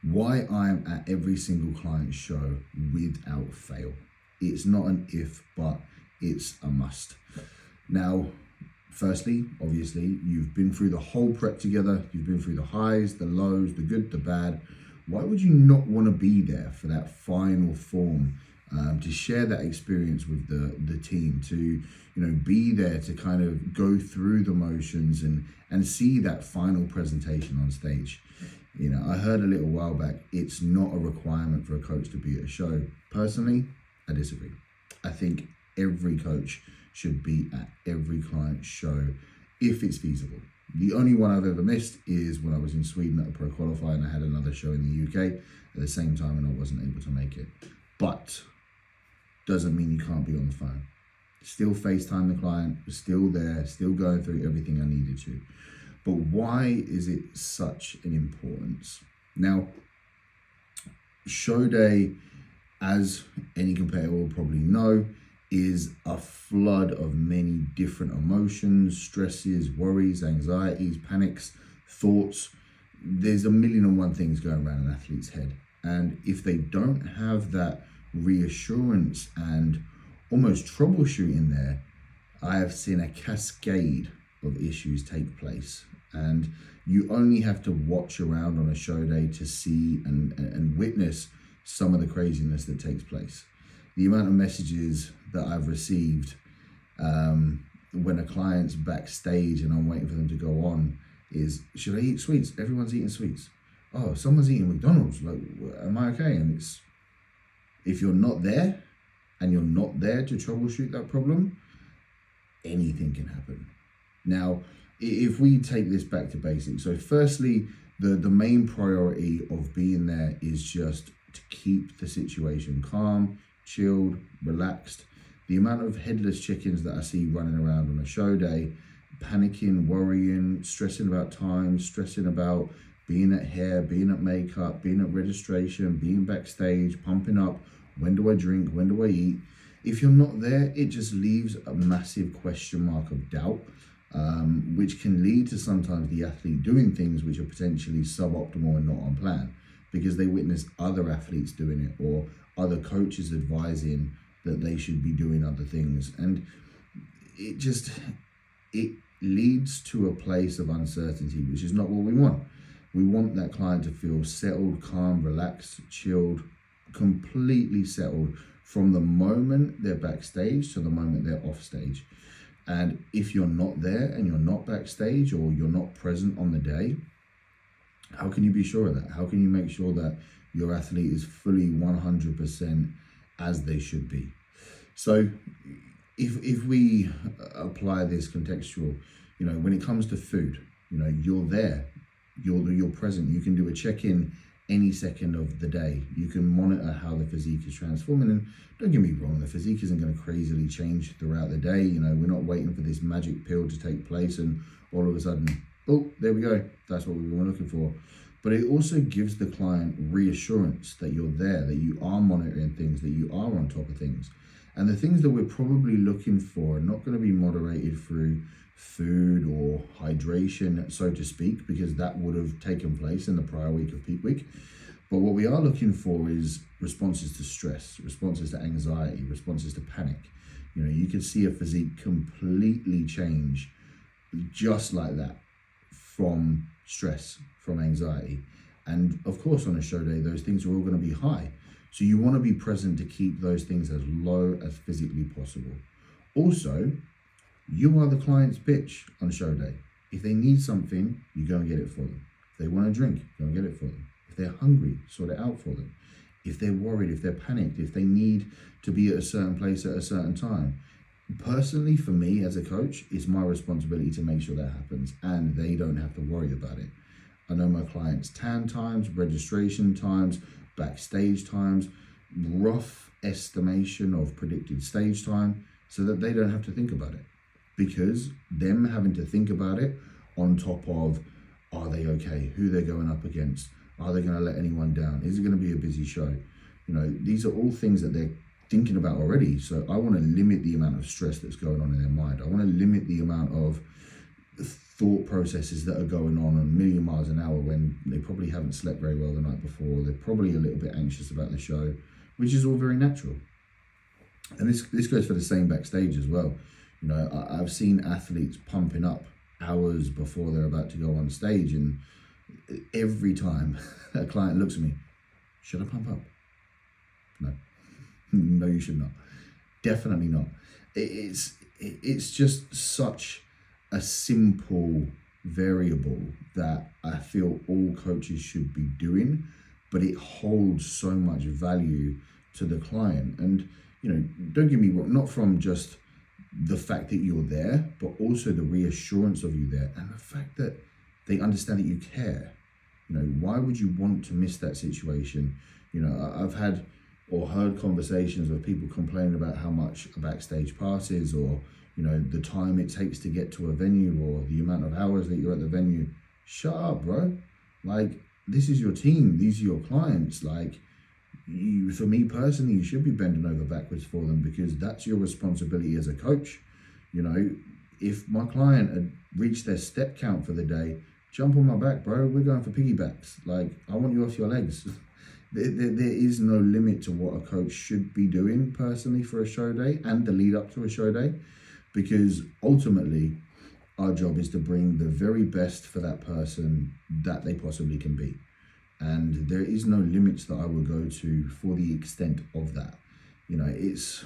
why I'm at every single client show without fail. It's not an if, but it's a must. Now, firstly, obviously, you've been through the whole prep together. You've been through the highs, the lows, the good, the bad. Why would you not want to be there for that final form, to share that experience with the team, to be there to kind of go through the motions and see that final presentation on stage? I heard a little while back, it's not a requirement for a coach to be at a show. Personally, I disagree. I think every coach should be at every client show if it's feasible. The only one I've ever missed is when I was in Sweden at a pro qualifier and I had another show in the UK at the same time and I wasn't able to make it. But doesn't mean you can't be on the phone. Still FaceTime the client, still there, still going through everything I needed to. But why is it such an importance? Now, show day, as any competitor will probably know, is a flood of many different emotions, stresses, worries, anxieties, panics, thoughts. There's a million and one things going around an athlete's head. And if they don't have that reassurance and almost troubleshooting there, I have seen a cascade of issues take place. And you only have to watch around on a show day to see and witness some of the craziness that takes place. The amount of messages that I've received when a client's backstage and I'm waiting for them to go on is, should I eat sweets? Everyone's eating sweets. Oh, someone's eating McDonald's. Like, am I okay? And it's, if you're not there and you're not there to troubleshoot that problem, anything can happen. Now, if we take this back to basics, so firstly, the main priority of being there is just to keep the situation calm, chilled, relaxed. The amount of headless chickens that I see running around on a show day, panicking, worrying, stressing about time, stressing about being at hair, being at makeup, being at registration, being backstage, pumping up, when do I drink, when do I eat? If you're not there, it just leaves a massive question mark of doubt, which can lead to sometimes the athlete doing things which are potentially suboptimal and not on plan because they witness other athletes doing it or other coaches advising that they should be doing other things. And it leads to a place of uncertainty, which is not what we want. We want that client to feel settled, calm, relaxed, chilled, completely settled from the moment they're backstage to the moment they're off stage. And if you're not there and you're not backstage or you're not present on the day, how can you be sure of that? How can you make sure that your athlete is fully 100% as they should be? So if we apply this contextual, when it comes to food, you're there, you're present, you can do a check-in any second of the day. You can monitor how the physique is transforming. And don't get me wrong, the physique isn't going to crazily change throughout the day. We're not waiting for this magic pill to take place and all of a sudden, oh, there we go. That's what we were looking for. But it also gives the client reassurance that you're there, that you are monitoring things, that you are on top of things. And the things that we're probably looking for are not going to be moderated through food or hydration, so to speak, because that would have taken place in the prior week of peak week. But what we are looking for is responses to stress, responses to anxiety, responses to panic. You can see a physique completely change just like that from stress, from anxiety. And of course, on a show day, those things are all going to be high. So you want to be present to keep those things as low as physically possible. Also, you are the client's bitch on show day. If they need something, you go and get it for them. If they want a drink, go and get it for them. If they're hungry, sort it out for them. If they're worried, if they're panicked, if they need to be at a certain place at a certain time. Personally, for me as a coach, it's my responsibility to make sure that happens and they don't have to worry about it. I know my clients' tan times, registration times, backstage times, rough estimation of predicted stage time so that they don't have to think about it. Because them having to think about it on top of, are they okay? Who they're going up against? Are they going to let anyone down? Is it going to be a busy show? These are all things that they're thinking about already. So I want to limit the amount of stress that's going on in their mind. I want to limit the amount of thought processes that are going on a million miles an hour when they probably haven't slept very well the night before. They're probably a little bit anxious about the show, which is all very natural. And this goes for the same backstage as well. You know, I've seen athletes pumping up hours before they're about to go on stage, and every time a client looks at me, should I pump up? No, no, you should not. Definitely not. It's just such a simple variable that I feel all coaches should be doing, but it holds so much value to the client. And, you know, don't get me wrong, not from just the fact that you're there, but also the reassurance of you there and the fact that they understand that you care. You know, why would you want to miss that situation? You know, I've had or heard conversations of people complaining about how much a backstage pass is, or, you know, the time it takes to get to a venue, or the amount of hours that you're at the venue. Shut up, bro. Like, this is your team. These are your clients. Like, you, for me personally, you should be bending over backwards for them, because that's your responsibility as a coach. You know, if my client had reached their step count for the day, jump on my back, bro. We're going for piggybacks. Like, I want you off your legs. There is no limit to what a coach should be doing personally for a show day and the lead up to a show day, because ultimately our job is to bring the very best for that person that they possibly can be. And there is no limits that I will go to for the extent of that. You know, it's,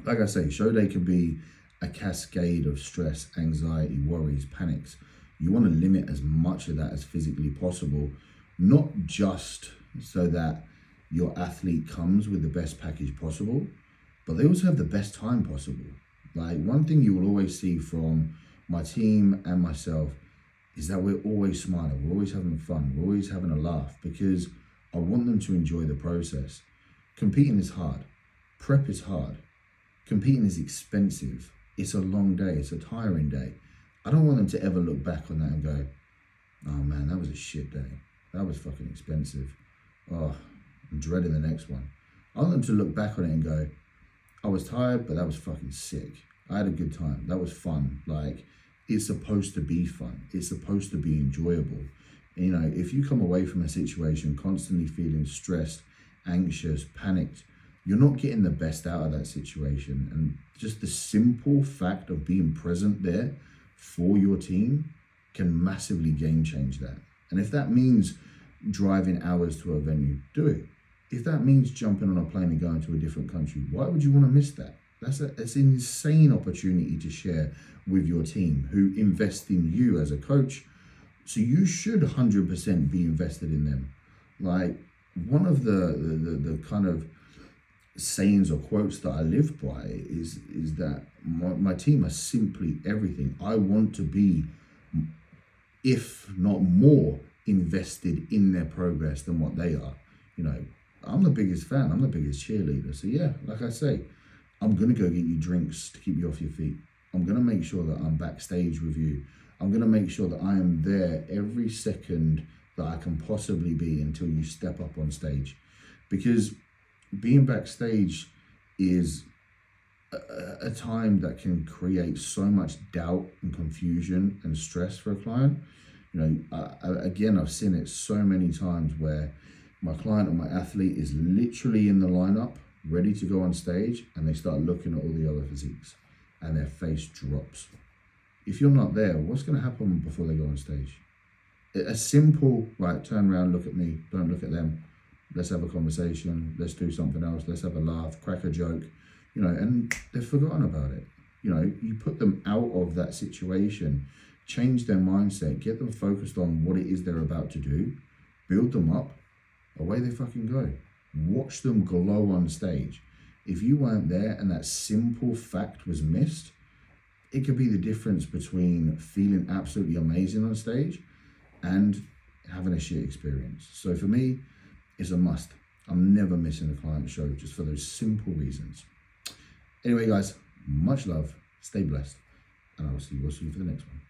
like I say, show day can be a cascade of stress, anxiety, worries, panics. You want to limit as much of that as physically possible, not just so that your athlete comes with the best package possible, but they also have the best time possible. Like, one thing you will always see from my team and myself is that we're always smiling, we're always having fun, we're always having a laugh, because I want them to enjoy the process. Competing is hard. Prep is hard. Competing is expensive. It's a long day. It's a tiring day. I don't want them to ever look back on that and go, oh man, that was a shit day. That was fucking expensive. Oh, I'm dreading the next one. I want them to look back on it and go, I was tired, but that was fucking sick. I had a good time. That was fun. Like, it's supposed to be fun. It's supposed to be enjoyable. And, you know, if you come away from a situation constantly feeling stressed, anxious, panicked, you're not getting the best out of that situation. And just the simple fact of being present there for your team can massively game change that. And if that means driving hours to a venue, do it. If that means jumping on a plane and going to a different country, why would you want to miss that? That's an insane opportunity to share with your team, who invest in you as a coach. So you should 100% be invested in them. Like, one of the kind of sayings or quotes that I live by is that my team are simply everything. I want to be, if not more, invested in their progress than what they are. You know, I'm the biggest fan. I'm the biggest cheerleader. So yeah, like I say, I'm going to go get you drinks to keep you off your feet. I'm going to make sure that I'm backstage with you. I'm going to make sure that I am there every second that I can possibly be until you step up on stage. Because being backstage is a time that can create so much doubt and confusion and stress for a client. You know, again, I've seen it so many times where my client or my athlete is literally in the lineup, ready to go on stage, and they start looking at all the other physiques and their face drops. If you're not there, what's going to happen before they go on stage? A simple, right, turn around, look at me, don't look at them. Let's have a conversation. Let's do something else. Let's have a laugh, crack a joke, you know, and they've forgotten about it. You know, you put them out of that situation, change their mindset, get them focused on what it is they're about to do, build them up, away they fucking go. Watch them glow on stage. If you weren't there and that simple fact was missed, it could be the difference between feeling absolutely amazing on stage and having a shit experience. So for me, it's a must. I'm never missing a client show just for those simple reasons. Anyway, guys, much love, stay blessed, and I will see you all soon for the next one.